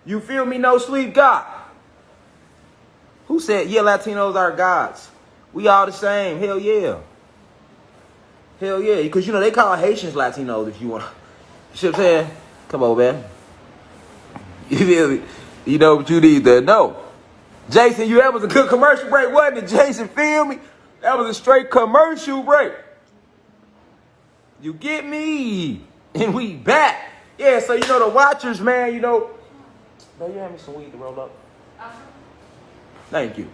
You feel me? No sleep God. Who said, yeah, Latinos are gods? We all the same. Hell yeah. Hell yeah. Because, you know, they call Haitians Latinos if you want to. You see what I'm saying? Come on, man. You feel me? You know what you need to know. Jason, that was a good commercial break, wasn't it, Jason? Feel me? That was a straight commercial break. You get me? And we back. Yeah, so, you know, the watchers, man, you know. You have me some weed to roll up? Thank you.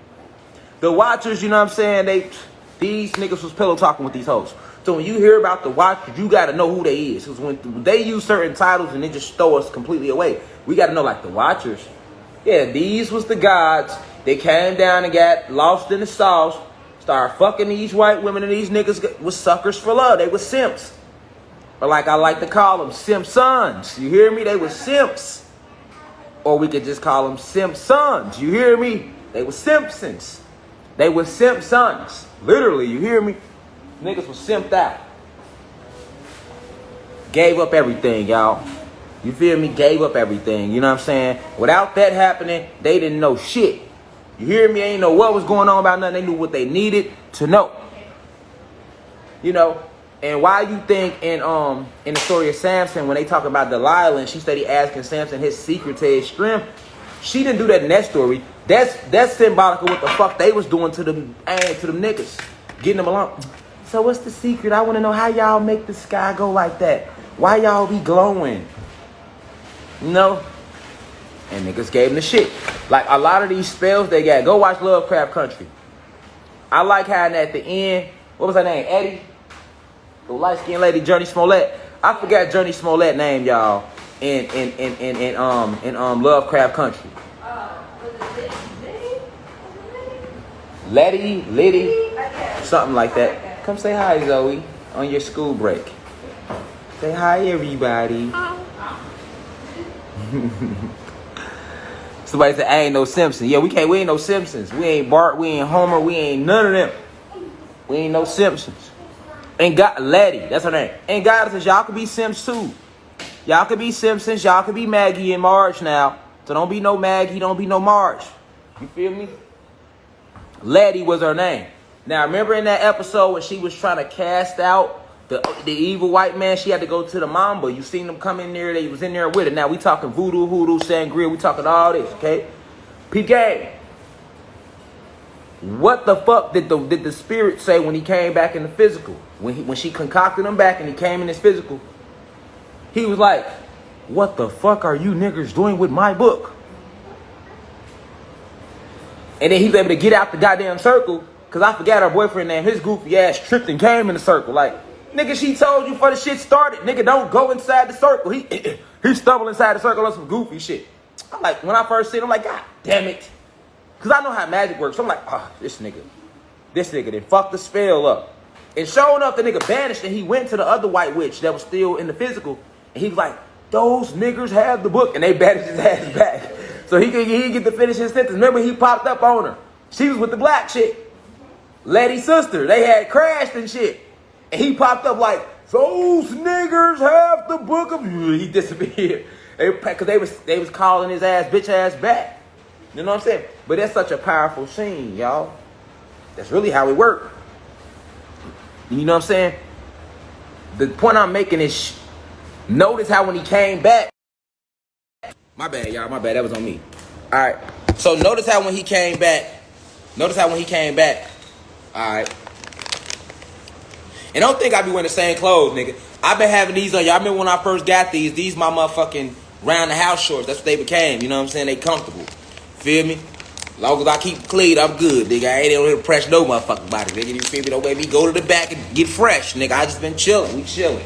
The watchers, you know what I'm saying? These niggas was pillow talking with these hoes. So when you hear about the watchers, you got to know who they is. Because when they use certain titles and they just throw us completely away, we got to know, like, the watchers. Yeah, these was the gods. They came down and got lost in the sauce. Started fucking these white women, and these niggas was suckers for love. They was simps. Or like I like to call them, Simpsons. You hear me? They was simps. Or we could just call them Simpsons. You hear me? They were Simpsons. They were Simpsons. Literally, you hear me? Niggas was simped out. Gave up everything, y'all. You feel me? Gave up everything. You know what I'm saying? Without that happening, they didn't know shit. You hear me? They didn't know what was going on about nothing. They knew what they needed to know. You know? And why you think in the story of Samson, when they talk about Delilah and she started asking Samson his secret to his strength, she didn't do that in that story. That's symbolic of what the fuck they was doing to them niggas, getting them along. So what's the secret? I want to know how y'all make the sky go like that. Why y'all be glowing? You know? And niggas gave them the shit. Like a lot of these spells they got. Go watch Lovecraft Country. I like how at the end, what was her name? Eddie? The light-skinned lady, Journey Smollett. I forgot Journey Smollett's name, y'all. In Lovecraft Country. Liddy, something like that. Come say hi, Zoe, on your school break. Say hi, everybody. Somebody said, I ain't no Simpson. Yeah, we ain't no Simpsons. We ain't Bart, we ain't Homer, we ain't none of them. We ain't no Simpsons. And God, Letty, that's her name. And God says, y'all could be Sims too. Y'all could be Simpsons, y'all could be Maggie and Marge now. So don't be no Maggie, don't be no Marge. You feel me? Letty was her name. Now, remember in that episode when she was trying to cast out the evil white man, she had to go to the Mamba. You seen them come in there, they was in there with it. Now, we talking voodoo, hoodoo, sangria, we talking all this, okay? PK. What the fuck did the spirit say when he came back in the physical? When she concocted him back and he came in his physical, he was like, what the fuck are you niggers doing with my book? And then he was able to get out the goddamn circle, because I forgot her boyfriend name. His goofy ass tripped and came in the circle. Like, nigga, she told you before the shit started. Nigga, don't go inside the circle. He stumbled inside the circle on some goofy shit. I'm like, when I first seen him, I'm like, God damn it. Because I know how magic works. So I'm like, oh, this nigga done fucked the spell up. And sure enough, the nigga vanished and he went to the other white witch that was still in the physical. And he was like, those niggers have the book. And they banished his ass back. So he didn't get to finish his sentence. Remember, he popped up on her. She was with the black chick. Letty's sister. They had crashed and shit. And he popped up like, those niggers have the book of... He disappeared. Because they was calling his ass, bitch ass back. You know what I'm saying? But that's such a powerful scene, y'all. That's really how it worked. You know what I'm saying? The point I'm making is, notice how when he came back... My bad, y'all. My bad. That was on me. All right. So notice how when he came back... All right. And don't think I be wearing the same clothes, nigga. I've been having these on. Y'all remember when I first got these my motherfucking round the house shorts. That's what they became. You know what I'm saying? They comfortable. Feel me? As long as I keep clean, I'm good, nigga. I ain't able to press no motherfucking body, nigga. You feel me? Don't make me go to the back and get fresh, nigga. I just been chilling. We chilling.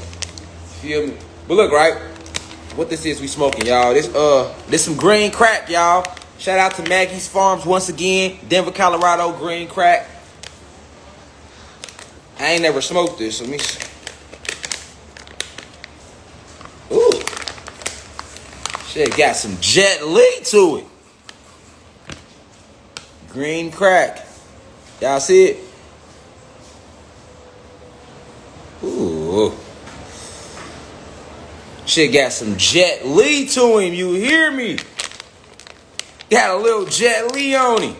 Feel me? But look, right? What this is we smoking, y'all. This some green crack, y'all. Shout out to Maggie's Farms once again. Denver, Colorado, green crack. I ain't never smoked this. Let me see. Ooh. Shit got some Jet Li to it. Green crack. Y'all see it? Ooh. Shit got some Jet Li to him. You hear me? Got a little Jet Li on him.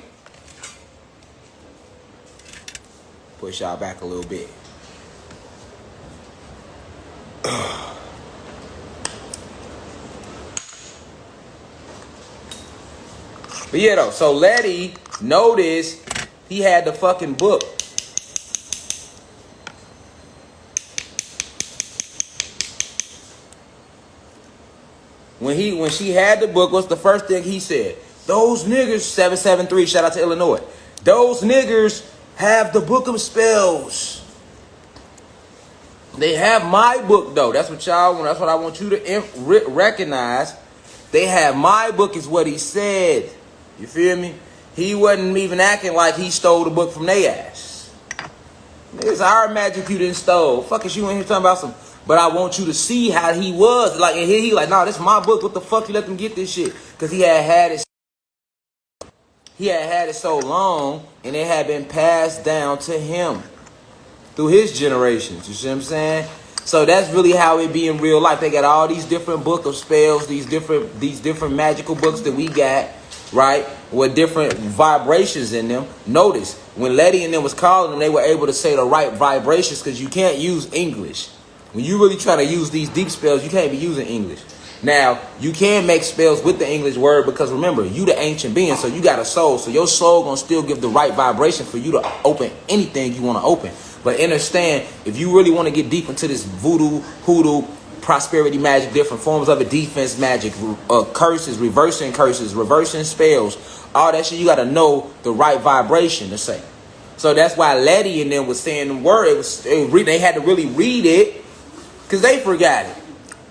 Push y'all back a little bit. But yeah, though. So Letty noticed he had the fucking book. When she had the book, what's the first thing he said? Those niggers, 773, shout out to Illinois. Those niggers have the book of spells. They have my book, though. That's what y'all want. That's what I want you to recognize. They have my book is what he said. You feel me? He wasn't even acting like he stole the book from their ass. It's our magic you didn't stole. Fuck is you in here talking about some... But I want you to see how he was. Like, and he like, nah, this is my book. What the fuck you let them get this shit? Because he had it. He had it so long, and it had been passed down to him through his generations. You see what I'm saying? So that's really how it be in real life. They got all these different book of spells, these different magical books that we got, right? With different vibrations in them. Notice, when Letty and them was calling them, they were able to say the right vibrations because you can't use English. When you really try to use these deep spells, you can't be using English. Now, you can make spells with the English word because remember, you the ancient being, so you got a soul. So your soul gonna still give the right vibration for you to open anything you want to open. But understand, if you really want to get deep into this voodoo, hoodoo, prosperity magic, different forms of it, defense magic, curses, reversing spells, all that shit, you got to know the right vibration to say. So that's why Letty and them was saying the word. They had to really read it because they forgot it.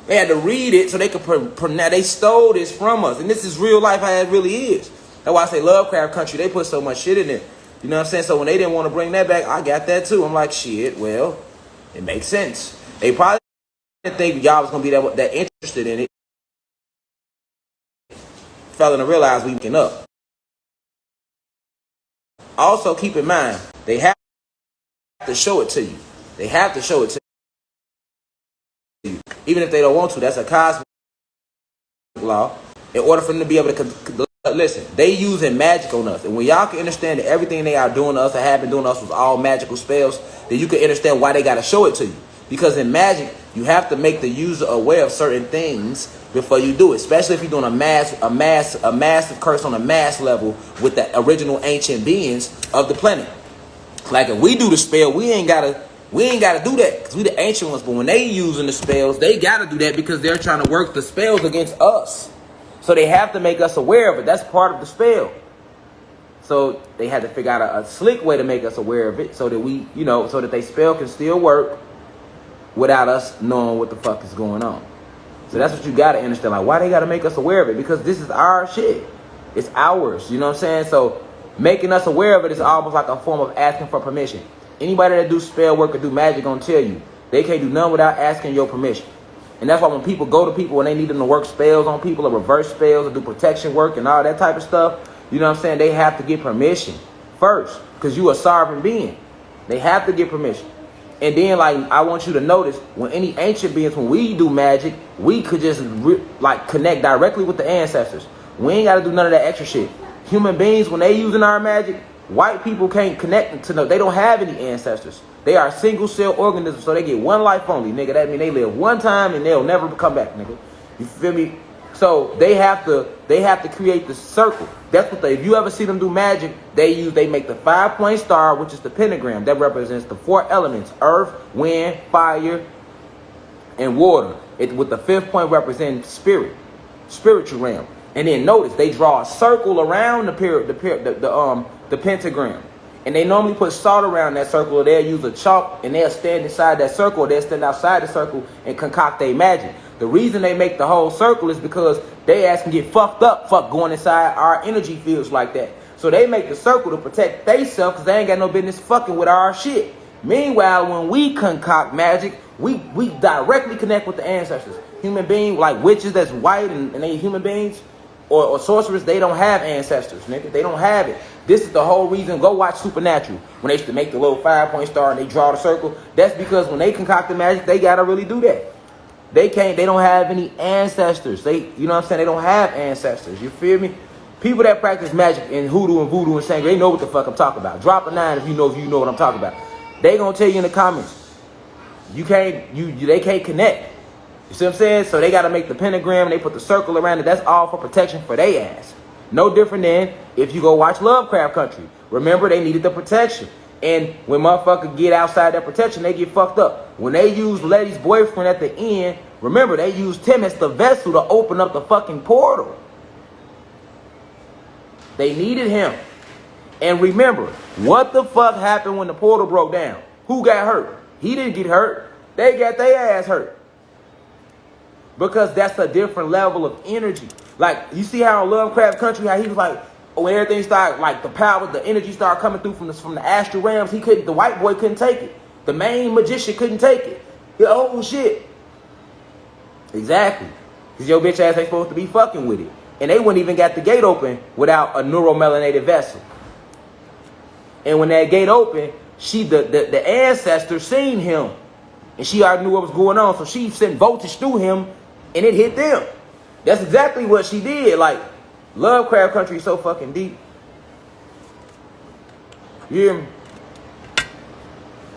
They had to read it so they could pronounce. They stole this from us. And this is real life how it really is. That's why I say Lovecraft Country, they put so much shit in it. You know what I'm saying? So when they didn't want to bring that back, I got that too. I'm like, shit, well, it makes sense. They probably didn't think y'all was going to be that interested in it. Failing to realize we waking up. Also, keep in mind, they have to show it to you. They have to show it to you. Even if they don't want to, that's a cosmic law. In order for them to be able to listen, they using magic on us. And when y'all can understand that everything they are doing to us or have been doing to us was all magical spells, then you can understand why they got to show it to you. Because in magic, you have to make the user aware of certain things before you do it. Especially if you're doing a massive curse on a mass level with the original ancient beings of the planet. Like if we do the spell, we ain't gotta do that because we the ancient ones. But when they using the spells, they gotta do that because they're trying to work the spells against us. So they have to make us aware of it. That's part of the spell. So they had to figure out a slick way to make us aware of it so that we, so that they spell can still work without us knowing what the fuck is going on. So that's what you got to understand. Like, why they got to make us aware of it? Because this is our shit. It's ours. You know what I'm saying? So making us aware of it is almost like a form of asking for permission. Anybody that do spell work or do magic gonna tell you they can't do none without asking your permission. And that's why when people go to people when they need them to work spells on people or reverse spells or do protection work and all that type of stuff, you know what I'm saying? They have to get permission first because you a sovereign being. They have to get permission. And then, like, I want you to notice when any ancient beings, when we do magic, we could just connect directly with the ancestors. We ain't got to do none of that extra shit. Human beings, when they using our magic, white people can't connect to them. They don't have any ancestors. They are single cell organisms, so they get one life only, nigga. That mean they live one time and they'll never come back, nigga. You feel me? So they have to create the circle. That's what if you ever see them do magic, they make the 5-point star, which is the pentagram. That represents the 4 elements: earth, wind, fire, and water. With the 5th point representing spiritual realm. And then notice they draw a circle around the pentagram. And they normally put salt around that circle, or they'll use a chalk and they'll stand inside that circle, or they'll stand outside the circle and concoct their magic. The reason they make the whole circle is because they ass can get fucked up going inside our energy fields like that. So they make the circle to protect themselves because they ain't got no business fucking with our shit. Meanwhile, when we concoct magic, we directly connect with the ancestors. Human beings, like witches that's white and they human beings, or sorcerers, they don't have ancestors, nigga. They don't have it. This is the whole reason. Go watch Supernatural. When they used to make the little 5-point star and they draw the circle. That's because when they concoct the magic, they gotta really do that. They don't have any ancestors. You know what I'm saying? They don't have ancestors. You feel me? People that practice magic and hoodoo and voodoo and sangre, they know what the fuck I'm talking about. Drop a 9 if you know what I'm talking about. They gonna tell you in the comments, they can't connect. You see what I'm saying? So they gotta make the pentagram and they put the circle around it. That's all for protection for their ass. No different than if you go watch Lovecraft Country. Remember, they needed the protection. And when motherfuckers get outside that protection, they get fucked up. When they use Letty's boyfriend at the end, remember, they used him as the vessel to open up the fucking portal. They needed him. And remember, what the fuck happened when the portal broke down? Who got hurt? He didn't get hurt. They got their ass hurt. Because that's a different level of energy. Like, you see how in Lovecraft Country, how he was like, when everything started, like the power, the energy started coming through from the astral realms, the white boy couldn't take it. The main magician couldn't take it. Oh, shit. Exactly. Because your bitch ass ain't supposed to be fucking with it. And they wouldn't even got the gate open without a neuromelanated vessel. And when that gate opened, the ancestor seen him. And she already knew what was going on. So she sent voltage through him and it hit them. That's exactly what she did. Like, Lovecraft Country is so fucking deep. You hear me?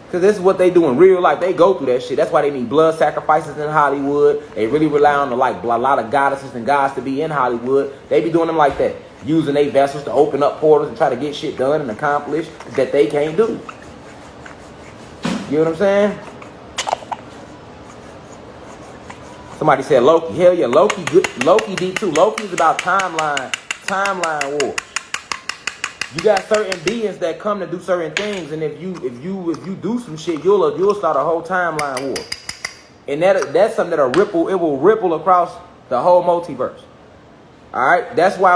Because this is what they do in real life. They go through that shit. That's why they need blood sacrifices in Hollywood. They really rely on a lot of goddesses and gods to be in Hollywood. They be doing them like that. Using their vessels to open up portals and try to get shit done and accomplish that they can't do. You know what I'm saying? Somebody said Loki. Hell yeah, Loki good. Loki deep too. Loki is about timeline war. You got certain beings that come to do certain things, and if you do some shit, you'll start a whole timeline war. And that's something that'll ripple. It will ripple across the whole multiverse. All right, that's why.